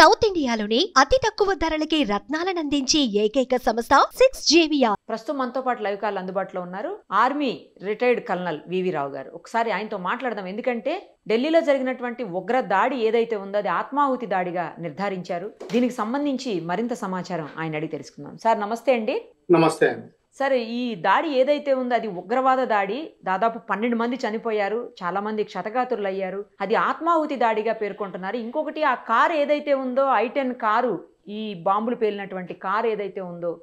South ఇండియాలోనే అతి తక్కువ ధరలకి రత్నాలనందించే ఏకైక సంస్థ 6JVR. ప్రస్తుతం మనతో పాటు లైవ్ కాల్ అందుబాటులో ఉన్నారు ఆర్మీ రిటైర్డ్ కల్నల్ వివి రావు గారు. ఒకసారి ఆయనతో మాట్లాడదాం. ఎందుకంటే ఢిల్లీలో జరిగినటువంటి ఉగ్ర దాడి ఏదైతే ఉందో అది ఆత్మాహుతి దాడిగా నిర్ధారించారు. దీనికి సంబంధించి మరింత సమాచారం ఆయన అడిగి తెలుసుకుందాం. సార్ నమస్తే అండి. నమస్తే అండి. సరే, ఈ దాడి ఏదైతే ఉందో అది ఉగ్రవాద దాడి. దాదాపు 12 మంది చనిపోయారు, చాలా మంది క్షతగాతులు అయ్యారు. అది ఆత్మాహుతి దాడిగా పేర్కొంటున్నారు. ఇంకొకటి, ఆ కారు ఏదైతే ఉందో i10 కారు, ఈ బాంబులు పేలినటువంటి కారు ఏదైతే ఉందో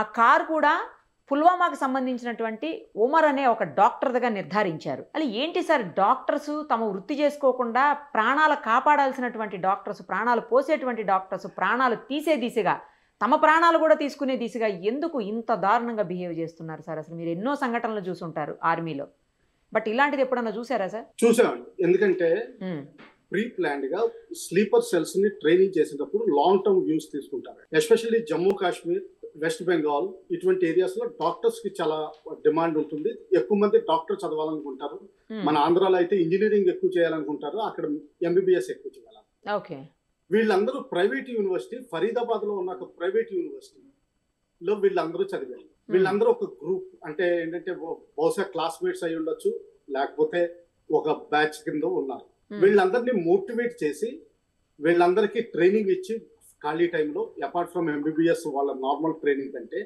ఆ కారు కూడా పుల్వామాకు సంబంధించినటువంటి ఉమర్ అనే ఒక డాక్టర్గా నిర్ధారించారు. అలా ఏంటి సార్, డాక్టర్స్ తమ వృత్తి చేసుకోకుండా ప్రాణాలు కాపాడాల్సినటువంటి డాక్టర్స్, ప్రాణాలు పోసేటువంటి డాక్టర్స్ ప్రాణాలు తీసే దిశగా, తమ ప్రాణాలు కూడా తీసుకునే దిశగా ఎందుకు ఇంత దారుణంగా బిహేవ్ చేస్తున్నారు సార్? అసలు మీరు ఎన్నో సంఘటనలు చూసుంటారు ఆర్మీలో, బట్ ఇలాంటిది ఎప్పుడన్నా చూసారా సార్? చూసామండి. ఎందుకంటే ప్రీ ప్లాన్డ్ గా స్లీపర్ సెల్స్ ని ట్రైనింగ్ చేసేటప్పుడు లాంగ్ టర్మ్ వ్యూస్ తీసుకుంటారు. ఎస్పెషల్లీ జమ్మూ కాశ్మీర్, వెస్ట్ బెంగాల్ ఇటువంటి ఏరియాస్ లో డాక్టర్స్ కి చాలా డిమాండ్ ఉంటుంది. ఎక్కువ మంది డాక్టర్ చదవాలనుకుంటారు. మన ఆంధ్రాలో అయితే ఇంజనీరింగ్ ఎక్కువ చేయాలనుకుంటారు, అక్కడ MBBS ఎక్కువ చేయాలి. ఓకే. వీళ్ళందరూ ప్రైవేట్ యూనివర్సిటీ, ఫరీదాబాద్ లో ఉన్న ఒక ప్రైవేట్ యూనివర్సిటీలో వీళ్ళందరూ చదివారు. వీళ్ళందరూ ఒక గ్రూప్, అంటే ఏంటంటే బహుశా క్లాస్మేట్స్ అయి ఉండొచ్చు, లేకపోతే ఒక బ్యాచ్ కింద ఉన్నారు. వీళ్ళందరినీ మోటివేట్ చేసి వీళ్ళందరికీ ట్రైనింగ్ ఇచ్చి ఖాళీ టైంలో, అపార్ట్ ఫ్రమ్ MBBS వాళ్ళ నార్మల్ ట్రైనింగ్ అంటే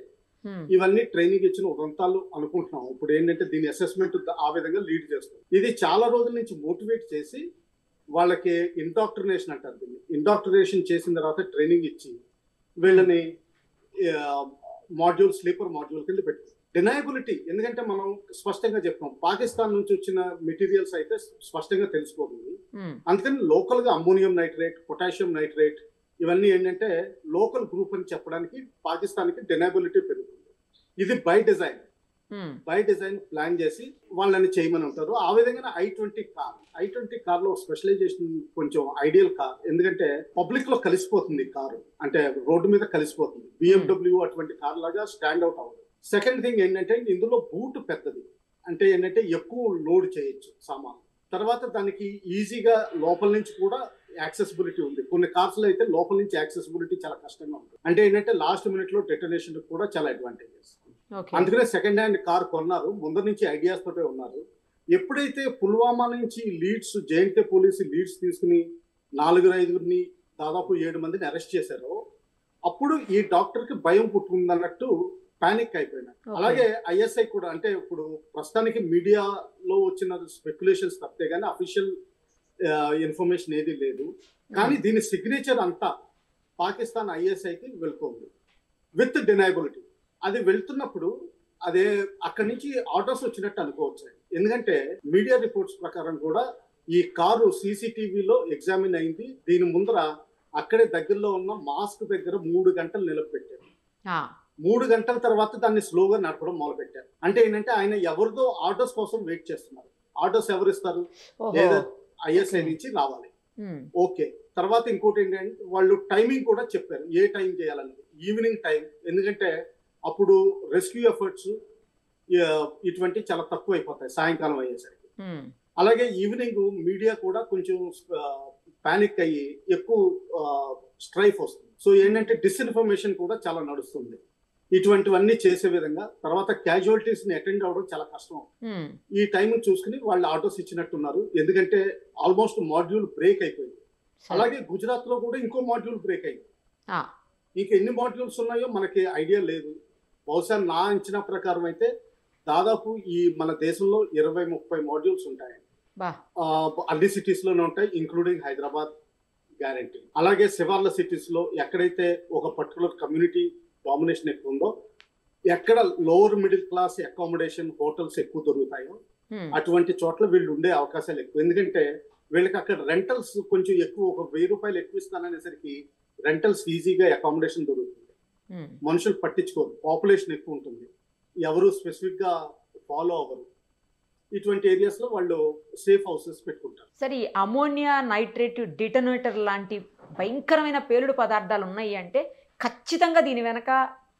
ఇవన్నీ ట్రైనింగ్ ఇచ్చిన ఉదంతాలు అనుకుంటున్నాం. ఇప్పుడు ఏంటంటే దీని అసెస్మెంట్ ఆ విధంగా లీడ్ చేస్తుంది. ఇది చాలా రోజుల నుంచి మోటివేట్ చేసి వాళ్ళకి ఇండాక్ట్రినేషన్ అంటారు. దీన్ని ఇండాక్ట్రినేషన్ చేసిన తర్వాత ట్రైనింగ్ ఇచ్చి వీళ్ళని స్లీపర్ మాడ్యూల్ కింద పెట్టారు. డినయబిలిటీ, ఎందుకంటే మనం స్పష్టంగా చెప్తాం, పాకిస్తాన్ నుంచి వచ్చిన మెటీరియల్స్ అయితే స్పష్టంగా తెలిసిపోతుంది. అందుకని లోకల్ గా అమ్మోనియం నైట్రేట్, పొటాషియం నైట్రేట్ ఇవన్నీ ఏంటంటే లోకల్ గ్రూప్ అని చెప్పడానికి పాకిస్తాన్ కి డినయబిలిటీ పెరుగుతుంది. ఇది బై డిజైన్ ప్లాన్ చేసి వాళ్ళని చేయమని ఉంటారు. ఆ విధంగా i20 కార్ లో స్పెషలైజేషన్ కొంచెం ఐడియల్ కార్, ఎందుకంటే పబ్లిక్ లో కలిసిపోతుంది కారు, అంటే రోడ్డు మీద కలిసిపోతుంది. BMW అటువంటి కార్ లాగా స్టాండ్ అవుట్ అవ్వదు. సెకండ్ థింగ్ ఏంటంటే ఇందులో బూట్ పెద్దది, అంటే ఏంటంటే ఎక్కువ లోడ్ చేయొచ్చు సామాన్. తర్వాత దానికి ఈజీగా లోపల నుంచి కూడా యాక్సెసిబిలిటీ ఉంది. కొన్ని కార్స్ లో అయితే లోపల నుంచి యాక్సెసిబిలిటీ చాలా కష్టంగా ఉంటుంది. అంటే ఏంటంటే లాస్ట్ మినిట్ లో డెటనేషన్ కూడా చాలా అడ్వాంటేజెస్. అందుకనే సెకండ్ హ్యాండ్ కార్ కొన్నారు, ముందర నుంచి ఐడియాస్ తోటే ఉన్నారు. ఎప్పుడైతే పుల్వామా నుంచి JNK పోలీసు లీడ్స్ తీసుకుని 4-5 దాదాపు 7 మందిని అరెస్ట్ చేశారో అప్పుడు ఈ డాక్టర్ కి భయం పుట్టుకుందన్నట్టు పానిక్ అయిపోయినారు. అలాగే ISI కూడా, అంటే ఇప్పుడు ప్రస్తుతానికి మీడియాలో వచ్చిన స్పెక్యులేషన్స్ తప్పితే కానీ అఫీషియల్ ఇన్ఫర్మేషన్ ఏది లేదు. కానీ దీని సిగ్నేచర్ అంతా పాకిస్తాన్ ISIకి వెళ్తుంది విత్ డినయబిలిటీ. అది వెళ్తున్నప్పుడు అదే అక్కడి నుంచి ఆర్డర్స్ వచ్చినట్టు అనుకోవచ్చు. ఎందుకంటే మీడియా రిపోర్ట్స్ ప్రకారం కూడా ఈ కారు CCTVలో ఎగ్జామిన్ అయింది. దీని ముందర అక్కడే దగ్గరలో ఉన్న మాస్క్ దగ్గర 3 గంటలు నిలబెట్టారు. 3 గంటల తర్వాత దాన్ని స్లోగా నడపడం మొదలు పెట్టారు. అంటే ఏంటంటే ఆయన ఎవరిదో ఆర్డర్స్ కోసం వెయిట్ చేస్తున్నారు. ఆర్డర్స్ ఎవరు ఇస్తారు? లేదా ISI నుంచి రావాలి. ఓకే. తర్వాత ఇంకోటి ఏంటంటే వాళ్ళు టైమింగ్ కూడా చెప్పారు, ఏ టైం చేయాలని. ఈవినింగ్ టైం, ఎందుకంటే అప్పుడు రెస్క్యూ ఎఫర్ట్స్ ఇటువంటి చాలా తక్కువ అయిపోతాయి సాయంకాలం అయ్యేసరికి. అలాగే ఈవినింగ్ మీడియా కూడా కొంచెం పానిక్ అయ్యి ఎక్కువ స్ట్రైఫ్ వస్తుంది. సో ఏంటంటే డిస్ఇన్ఫర్మేషన్ కూడా చాలా నడుస్తుంది. ఇటువంటివన్నీ చేసే విధంగా తర్వాత క్యాజువాలిటీస్ ని అటెండ్ అవ్వడం చాలా కష్టం. ఈ టైం చూసుకుని వాళ్ళు ఆర్డర్స్ ఇచ్చినట్టున్నారు. ఎందుకంటే ఆల్మోస్ట్ మాడ్యూల్ బ్రేక్ అయిపోయింది. అలాగే గుజరాత్ లో కూడా ఇంకో మాడ్యూల్ బ్రేక్ అయింది. ఇంకా ఎన్ని మాడ్యూల్స్ ఉన్నాయో మనకి ఐడియా లేదు. బహుశా నా అంచనా ప్రకారం అయితే దాదాపు ఈ మన దేశంలో 20-30 మాడ్యూల్స్ ఉంటాయండి. అన్ని సిటీస్ లోనే ఉంటాయి, ఇంక్లూడింగ్ హైదరాబాద్ గ్యారంటీ. అలాగే శివార్ల సిటీస్ లో ఎక్కడైతే ఒక పర్టికులర్ కమ్యూనిటీ డామినేషన్ ఎక్కువ ఉందో, ఎక్కడ lower middle class accommodation hotels ఎక్కువ దొరుకుతాయో అటువంటి చోట్ల వీళ్ళు ఉండే అవకాశాలు ఎక్కువ. ఎందుకంటే వీళ్ళకి అక్కడ రెంటల్స్ కొంచెం ఎక్కువ, ఒక 1000 రూపాయలు ఎక్కువ ఇస్తాననేసరికి రెంటల్స్ ఈజీగా అకామిడేషన్ దొరుకుతుంది. మనుషులు పట్టించుకోరు, పాపులేషన్ ఎక్కువ ఉంటుంది, ఎవరు స్పెసిఫిక్ గా ఫాలో అవ్వరు. ఇటువంటి ఏరియాస్ లో వాళ్ళు సేఫ్ హౌసెస్ పెట్టుకుంటారు. సరే, అమోనియా నైట్రేట్ డిటోనేటర్ లాంటి భయంకరమైన పేలుడు పదార్థాలు ఉన్నాయి అంటే ఖచ్చితంగా దీని వెనక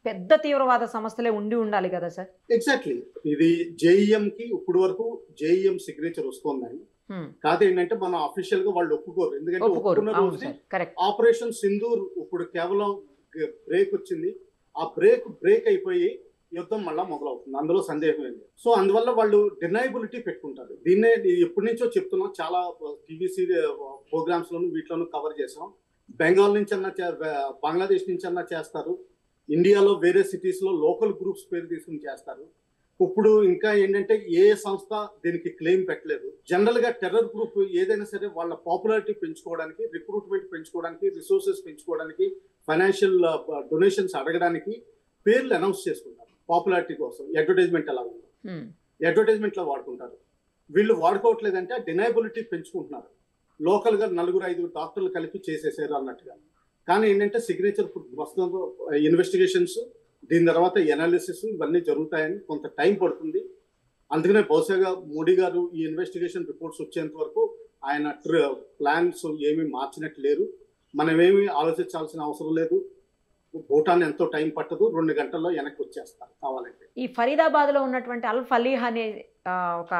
పెద్ద తీవ్రవాద సమస్యలే ఉండాలి కదా సార్? ఎగ్జాక్ట్లీ. ఇది JEM కి ఇప్పుడు వరకు JEM సిగ్నేచర్ వస్తుందని కాదు ఏంటంటే మనం అఫీషియల్ గా వాళ్ళు ఒప్పుకోరు. ఎందుకంటే ఒప్పుకున్న రోజు ఆపరేషన్ సింధూర్ ఇప్పుడు కేవలం బ్రేక్ వచ్చింది, ఆ బ్రేక్ అయిపోయి యుద్ధం మళ్ళా మొదలవుతుంది, అందులో సందేహం ఏంటి. సో అందువల్ల వాళ్ళు డినైబిలిటీ పెట్టుకుంటారు. దీన్నే ఎప్పటి నుంచో చెప్తున్నాం, చాలా టీవీసీ ప్రోగ్రామ్స్ లోను వీటిలోనూ కవర్ చేసాం. బెంగాల్ నుంచి అన్నా బంగ్లాదేశ్ నుంచి అన్నా చేస్తారు, ఇండియాలో వేరే సిటీస్ లో లోకల్ గ్రూప్స్ పేరు తీసుకుని చేస్తారు. ఇప్పుడు ఇంకా ఏంటంటే ఏ సంస్థ దీనికి క్లెయిమ్ పెట్టలేదు. జనరల్ గా టెర్రర్ గ్రూప్ ఏదైనా సరే వాళ్ళ పాపులారిటీ పెంచుకోవడానికి, రిక్రూట్మెంట్ పెంచుకోవడానికి, రిసోర్సెస్ పెంచుకోవడానికి, ఫైనాన్షియల్ డొనేషన్స్ అడగడానికి పేర్లు అనౌన్స్ చేసుకుంటారు. పాపులారిటీ కోసం అడ్వర్టైజ్మెంట్ ఎలా ఉందో అడ్వర్టైజ్మెంట్ లో వాడుకుంటారు. వీళ్ళు వాడుకోవట్లేదంటే డినైబిలిటీ పెంచుకుంటున్నారు. లోకల్ గా 4-5 డాక్టర్లు కలిపి చేసేసారు అన్నట్టుగా. కానీ ఏంటంటే సిగ్నేచర్ ప్రస్తుతం ఇన్వెస్టిగేషన్స్, దీని తర్వాత ఎనాలిసిస్ ఇవన్నీ జరుగుతాయని కొంత టైం పడుతుంది. అందుకనే బహుశా మోడీ గారు ఈ ఇన్వెస్టిగేషన్ రిపోర్ట్స్ వచ్చేంత వరకు ఆయన ప్లాన్స్ ఏమీ మార్చినట్టు లేరు. మనమేమి ఆలోచించాల్సిన అవసరం లేదు. భూటాన్ ఎంతో టైం పట్టదు, 2 గంటల్లో వెనక్కి వచ్చేస్తారు కావాలంటే. ఈ ఫరీదాబాద్ లో ఉన్నటువంటి అల్ ఫలీహ్ అనే ఒక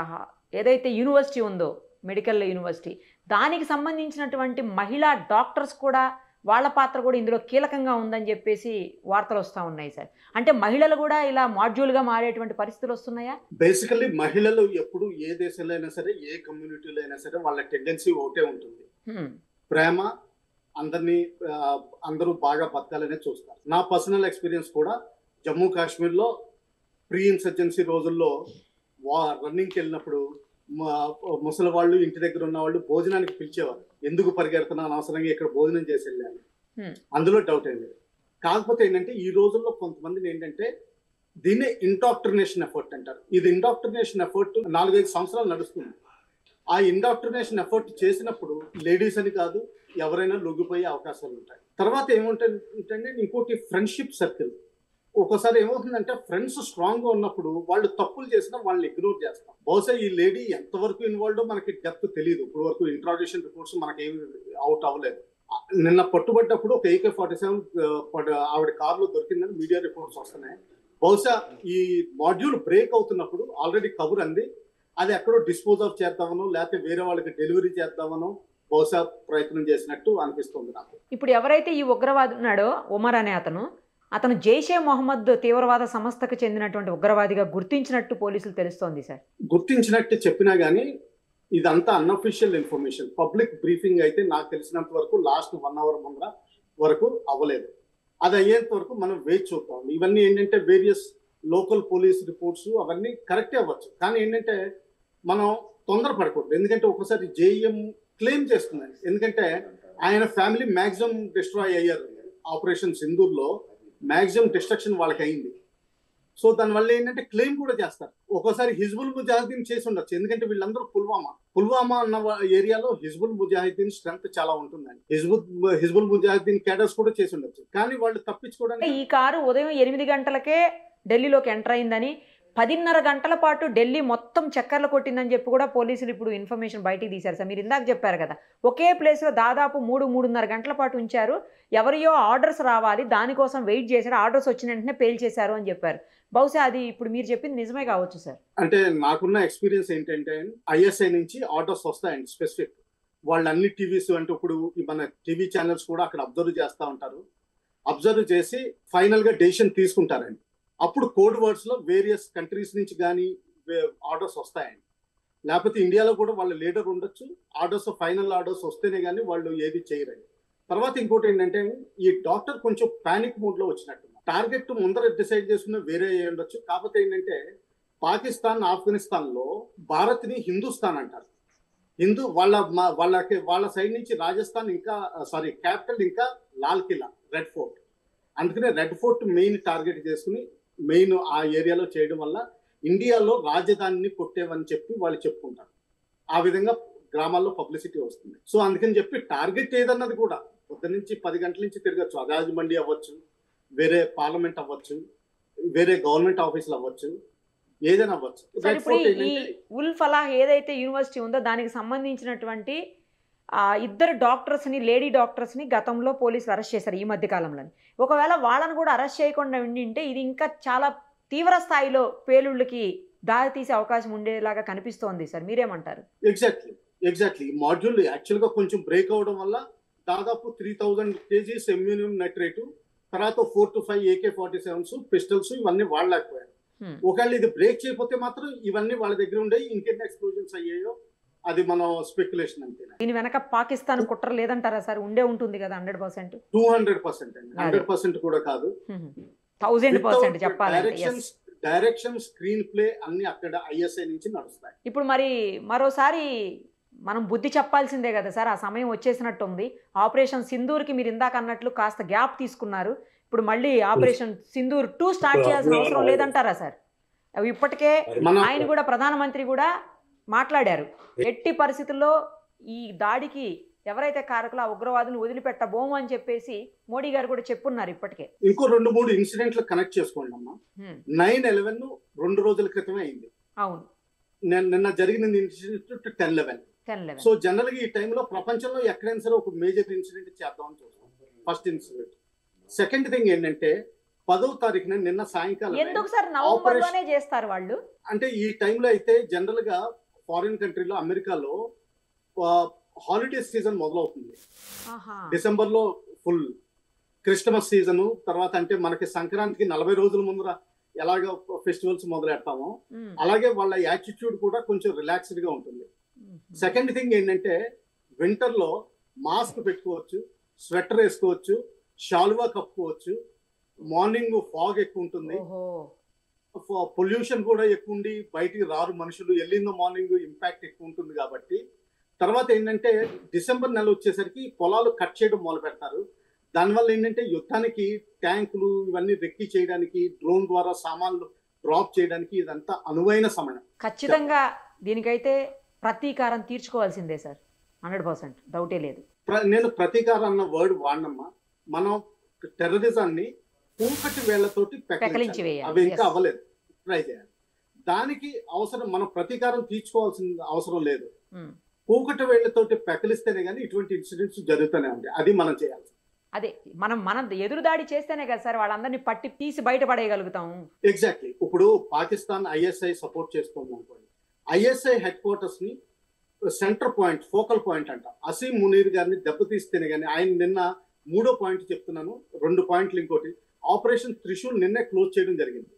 ఏదైతే యూనివర్సిటీ ఉందో, మెడికల్ యూనివర్సిటీ, దానికి సంబంధించినటువంటి మహిళా డాక్టర్స్ కూడా, వాళ్ళ పాత్ర కూడా ఇందులో కీలకంగా ఉందని చెప్పేసి వార్తలు వస్తూ ఉన్నాయి సార్. అంటే మహిళలు కూడా ఇలా మాడ్యూల్గా మారేటువంటి పరిస్థితులు వస్తున్నాయా? బేసికల్లీ మహిళలు ఎప్పుడు ఏ దేశంలో అయినా సరే, ఏ కమ్యూనిటీలో అయినా సరే వాళ్ళ టెండెన్సీ ఒకటే ఉంటుంది, ప్రేమ, అందరూ బాగా బతకాలనే చూస్తారు. నా పర్సనల్ ఎక్స్పీరియన్స్ కూడా జమ్మూ కాశ్మీర్లో ప్రీ ఇన్సర్జెన్సీ రోజుల్లో రన్నింగ్కి వెళ్ళినప్పుడు ముసలి వాళ్ళు, ఇంటి దగ్గర ఉన్న వాళ్ళు భోజనానికి పిలిచేవారు. ఎందుకు పరిగెడుతున్నా, అనవసరంగా ఇక్కడ భోజనం చేసి వెళ్ళాను, అందులో డౌట్ ఏం లేదు. కాకపోతే ఏంటంటే ఈ రోజుల్లో కొంతమందిని ఏంటంటే దీన్నే ఇండాక్ట్రినేషన్ ఎఫర్ట్ అంటారు. ఇది ఇండాక్ట్రినేషన్ ఎఫర్ట్ 4-5 సంవత్సరాలు నడుస్తుంది. ఆ ఇండాక్ట్రినేషన్ ఎఫర్ట్ చేసినప్పుడు లేడీస్ అని కాదు, ఎవరైనా లొంగిపోయే అవకాశాలు ఉంటాయి. తర్వాత ఏముంటుందంటే ఇంకోటి ఫ్రెండ్షిప్ సర్కిల్. ఒక్కోసారి ఏమవుతుందంటే ఫ్రెండ్స్ స్ట్రాంగ్ గా ఉన్నప్పుడు వాళ్ళు తప్పులు చేసినా వాళ్ళని ఇగ్నోర్ చేస్తాం. బహుశా ఈ లేడీ ఎంతవరకు ఇన్వాల్వ్ మనకి డెప్త్ తెలియదు. ఇప్పుడు వరకు ఇంట్రాగేషన్ రిపోర్ట్స్ మనకి ఏమి అవుట్ అవ్వలేదు. నిన్న పట్టుబడ్డప్పుడు ఒక AK-47 ఆవిడ కారులో దొరికిందని మీడియా రిపోర్ట్స్ వస్తున్నాయి. బహుశా ఈ మాడ్యూల్ బ్రేక్ అవుతున్నప్పుడు ఆల్రెడీ కబుర్ అంది, అది ఎక్కడో డిస్పోజ్ ఆఫ్ చేద్దామనో లేకపోతే వేరే వాళ్ళకి డెలివరీ చేద్దామనో బహుశా ప్రయత్నం చేసినట్టు అనిపిస్తుంది నాకు. ఇప్పుడు ఎవరైతే ఈ ఉగ్రవాది ఉన్నాడో ఉమర్ అనే అతను జైషే మొహమ్మద్ తీవ్రవాద సంస్థకు చెందినటువంటి ఉగ్రవాదిగా గుర్తించినట్టు పోలీసులు తెలుస్తోంది సార్. గుర్తించినట్టు చెప్పినా గానీ ఇదంతా అన్అఫీషియల్ ఇన్ఫర్మేషన్. పబ్లిక్ బ్రీఫింగ్ అయితే నాకు తెలిసినంత వరకు లాస్ట్ 1 అవర్ ముందర వరకు అవ్వలేదు. అది అయ్యేంత వరకు మనం వేచి చూద్దాం. ఇవన్నీ ఏంటంటే వేరియస్ లోకల్ పోలీస్ రిపోర్ట్స్ అవన్నీ కరెక్టే అవ్వచ్చు, కానీ ఏంటంటే మనం తొందరపడకూడదు. ఎందుకంటే ఒకసారి JEM క్లెయిమ్ చేస్తుందని, ఎందుకంటే ఆయన ఫ్యామిలీ మ్యాక్సిమం డిస్ట్రాయ్ అయ్యారు. ఆపరేషన్ సింధూర్లో మ్యాక్సిమం డిస్ట్రక్షన్ వాళ్ళకి అయింది. సో దానివల్ల ఏంటంటే క్లెయిమ్ కూడా చేస్తారు. ఒక్కోసారి హిజ్బుల్ ముజాహిదీన్ చేసి ఉండొచ్చు, ఎందుకంటే వీళ్ళందరూ పుల్వామా అన్న ఏరియాలో హిజ్బుల్ ముజాహిదీన్ స్ట్రెంత్ చాలా ఉంటుందని హిజ్బుల్ ముజాహిదీన్ క్యాడర్స్ కూడా చేసి ఉండొచ్చు. కానీ వాళ్ళు తప్పించుకోవడానికి ఈ కారు ఉదయం 8 గంటలకే ఢిల్లీలోకి ఎంటర్ అయిందని, 10:30 గంటల పాటు ఢిల్లీ మొత్తం చక్కర్లు కొట్టిందని చెప్పి కూడా పోలీసులు ఇప్పుడు ఇన్ఫర్మేషన్ బయటికి తీశారు సార్. మీరు ఇందాక చెప్పారు కదా, ఒకే ప్లేస్లో దాదాపు 3-3:30 గంటల పాటు ఉంచారు, ఎవరియో ఆర్డర్స్ రావాలి దానికోసం వెయిట్ చేశారు, ఆర్డర్స్ వచ్చిన వెంటనే పేల్చేశారు అని చెప్పారు. బహుశా అది ఇప్పుడు మీరు చెప్పింది నిజమే కావచ్చు సార్. అంటే నాకున్న ఎక్స్పీరియన్స్ ఏంటంటే ISI నుంచి ఆర్డర్స్ వస్తాయండి స్పెసిఫిక్. వాళ్ళు అన్ని టీవీస్ అంటే ఇప్పుడు మన టీవీ ఛానల్స్ కూడా అక్కడ అబ్జర్వ్ చేస్తూ ఉంటారు. అబ్జర్వ్ చేసి ఫైనల్ గా డెసిషన్ తీసుకుంటారండి. అప్పుడు కోడ్ వర్డ్స్ లో వేరియస్ కంట్రీస్ నుంచి కానీ ఆర్డర్స్ వస్తాయండి. లేకపోతే ఇండియాలో కూడా వాళ్ళ లీడర్ ఉండొచ్చు, ఆర్డర్స్ ఫైనల్ ఆర్డర్స్ వస్తేనే కానీ వాళ్ళు ఏది చేయరండి. తర్వాత ఇంకోటి ఏంటంటే ఈ డాక్టర్ కొంచెం పానిక్ మూడ్ లో వచ్చినట్టు, టార్గెట్ ముందర డిసైడ్ చేసుకున్న వేరే ఉండొచ్చు. కాకపోతే ఏంటంటే పాకిస్తాన్, ఆఫ్ఘనిస్తాన్ లో భారత్ ని హిందుస్థాన్ అంటారు. వాళ్ళ సైడ్ నుంచి రాజస్థాన్ ఇంకా క్యాపిటల్ ఇంకా లాల్ కిలా, రెడ్ ఫోర్ట్. అందుకనే రెడ్ ఫోర్ట్ మెయిన్ టార్గెట్ చేసుకుని మెయిన్ ఆ ఏరియాలో చేయడం వల్ల ఇండియాలో రాజధానిని కొట్టేవని చెప్పి వాళ్ళు చెప్పుకుంటారు. ఆ విధంగా గ్రామాల్లో పబ్లిసిటీ వస్తుంది. సో అందుకని చెప్పి టార్గెట్ ఏదన్నది కూడా పొద్దు నుంచి 10 గంటల నుంచి తిరగచ్చు. అజాజ్ మండి అవ్వచ్చు, వేరే పార్లమెంట్ అవ్వచ్చు, వేరే గవర్నమెంట్ ఆఫీసులు అవ్వచ్చు, ఏదైనా అవ్వచ్చు. ఈ ఉల్ ఫలాహ్ ఏదైతే యూనివర్సిటీ ఉందో దానికి సంబంధించినటువంటి 2 డాక్టర్స్ని, లేడీ డాక్టర్స్ని గతంలో పోలీసులు అరెస్ట్ చేశారు ఈ మధ్య కాలంలో. ఒకవేళ వాళ్ళని కూడా అరెస్ట్ చేయకుండా ఉండింటే ఇది ఇంకా చాలా తీవ్ర స్థాయిలో పేలుళ్ళకి దారి తీసే అవకాశం ఉండేలాగా కనిపిస్తోంది సార్. మీరేమంటారు? ఎగ్జాక్ట్లీ. ఎగ్జాక్ట్లీ మాడ్యూల్ యాక్చువల్ గా కొంచెం బ్రేక్ అవడం వల్ల దాదాపు 3000 kgs అమ్యూనియం నైట్రేట్, తర్వాత 4 to 5 AK-47s పిస్టల్స్ ఇవన్నీ వాడలేకపోయారు. ఒకవేళ ఇది బ్రేక్ చేయకపోతే మాత్రం ఇవన్నీ వాళ్ళ దగ్గర ఉండే ఇంకెన్ని ఎక్స్ప్లోజన్స్ అయ్యాయో అది మన స్పెక్యులేషన్ అంతే. దీని వెనక పాకిస్తాన్ కుట్ర లేదంటారా సార్? ఉండే ఉంటుంది కదా 100%. 200% అండి, 100% కూడా కాదు, 1000% చెప్పాలి. డైరెక్షన్, స్క్రీన్ ప్లే అన్ని అక్కడ ISI నుంచి నడుస్తాయి. ఇప్పుడు మరి మరోసారి మనం బుద్ధి చెప్పాల్సిందే కదా సార్, ఆ సమయం వచ్చేసినట్టు ఉంది. ఆపరేషన్ సింధూర్కి మీరు ఇందాక అన్నట్లు కాస్త గ్యాప్ తీసుకున్నారు, ఇప్పుడు మళ్ళీ ఆపరేషన్ సింధూర్ 2 స్టార్ట్ చేయాల్సిన అవసరం లేదంటారా సార్? ఇప్పటికే ఆయన కూడా ప్రధానమంత్రి కూడా మాట్లాడారు, ఎట్టి పరిస్థితుల్లో ఈ దాడికి ఎవరైతే కారకులు ఆ ఉగ్రవాదులు వదిలిపెట్టబోము అని చెప్పేసి మోడీ గారు కూడా చెప్పున్నారు ఇప్పటికే. ఇంకో 2-3 ఇన్సిడెంట్లు కనెక్ట్ చేసుకోండి అమ్మా. 9/11 2 రోజుల క్రితమే అయింది. అవును, నిన్న జరిగిన ఇన్సిడెంట్ 10/11. సో జనరల్ గా ఈ టైంలో ప్రపంచంలో ఎక్కడైనా సరే ఒక మేజర్ ఇన్సిడెంట్ చేద్దామని చూస్తాం. First incident. సెకండ్ థింగ్ ఏంటంటే 10వ తారీఖున నిన్న సాయంకాలం ఎందుకు సార్ నవంబర్ లోనే చేస్తారు వాళ్ళు? అంటే ఈ టైంలో అయితే జనరల్ గా ఫారిన్ కంట్రీలో అమెరికాలో హాలిడే సీజన్ మొదలవుతుంది. డిసెంబర్ లో ఫుల్ క్రిస్టమస్ సీజన్, తర్వాత అంటే మనకి సంక్రాంతికి 40 రోజుల ముందర ఎలాగ ఫెస్టివల్స్ మొదలెడతామో అలాగే వాళ్ళ యాటిట్యూడ్ కూడా కొంచెం రిలాక్స్డ్ గా ఉంటుంది. సెకండ్ థింగ్ ఏంటంటే వింటర్ లో మాస్క్ పెట్టుకోవచ్చు, స్వెటర్ వేసుకోవచ్చు, షాల్వా కప్పుకోవచ్చు, మార్నింగ్ ఫాగ్ ఎక్కువ ఉంటుంది, పొల్యూషన్ కూడా ఎక్కువ ఉండి బయటికి రారు మనుషులు, ఎల్లిందో మార్నింగ్ ఇంపాక్ట్ ఎక్కువ ఉంటుంది. కాబట్టి తర్వాత ఏంటంటే డిసెంబర్ నెల వచ్చేసరికి పొలాలు కట్ చేయడం మొదలు పెడతారు. దానివల్ల ఏంటంటే యుద్ధానికి ట్యాంకులు ఇవన్నీ రెక్కి చేయడానికి, డ్రోన్ ద్వారా సామాన్లు డ్రాప్ చేయడానికి ఇదంతా అనువైన సమయం. ఖచ్చితంగా దీనికైతే ప్రతీకారం తీర్చుకోవాల్సిందే సార్, 100% డౌటే లేదు. నేను ప్రతీకారం అన్న వర్డ్ వాడినమ్మా. మనం టెర్రరిజాన్ని కూకటి వేళ్లతోటి పెకలించి వేయాలి, అవి ఇంకా అవ్వలేదు, ట్రై చేయాలి. దానికి అవసరం మనం ప్రతీకారం తీర్చుకోవాల్సిన అవసరం లేదు. కూకటి వేళ్లతోటి పెకలిస్తేనే కానీ ఇటువంటి ఇన్సిడెంట్స్ జరుగుతూనే ఉంటాయి. అది మనం చేయాలి. అదే మనం ఎదురుదాడి చేస్తేనే కదా సార్ వాళ్ళందరినీ పట్టి తీసి బయటపడేయగలుగుతాము. ఎగ్జాక్ట్లీ. ఇప్పుడు పాకిస్తాన్ ISI సపోర్ట్ చేస్తుంది అనుకోండి, ISI హెడ్ క్వార్టర్స్ ని సెంటర్ పాయింట్, ఫోకల్ పాయింట్ అంట. అసీం మునీర్ గారిని దెబ్బతీస్తేనే కానీ, ఆయన నిన్న 3వ పాయింట్ చెప్తున్నాను, 2 పాయింట్లు. ఇంకోటి ఆపరేషన్ త్రిశూల్ నిన్నే క్లోజ్ చేయడం జరిగింది.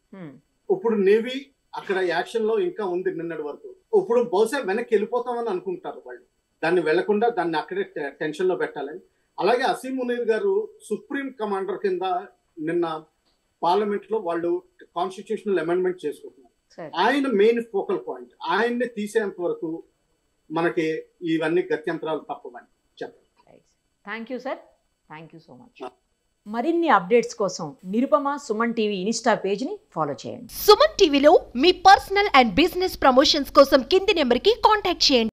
ఇప్పుడు నేవీ అక్కడ యాక్షన్ లో ఇంకా ఉంది నిన్నటి వరకు. ఇప్పుడు బహుశా వెనక్కి వెళ్ళిపోతామని అనుకుంటారు వాళ్ళు, దాన్ని వెళ్లకుండా దాన్ని అక్కడే టెన్షన్ లో పెట్టాలని. అలాగే అసీం మునీర్ గారు సుప్రీం కమాండర్ కింద నిన్న పార్లమెంట్ లో వాళ్ళు కాన్స్టిట్యూషనల్ అమెండ్మెంట్ చేసుకుంటున్నారు. ఆయన మెయిన్ ఫోకల్ పాయింట్. ఆయన్ని తీసేంత వరకు మనకి ఇవన్నీ గత్యంతరాలు తప్పవని చెప్పండి. Thank you sir, thank you so much. మరిన్ని అప్డేట్స్ కోసం నిరుపమ సుమన్ టీవీ ఇన్స్టా పేజ్ని ఫాలో చేయండి. సుమన్ టీవీలో మీ పర్సనల్ అండ్ బిజినెస్ ప్రమోషన్స్ కోసం కింది నెంబర్కి కాంటాక్ట్ చేయండి.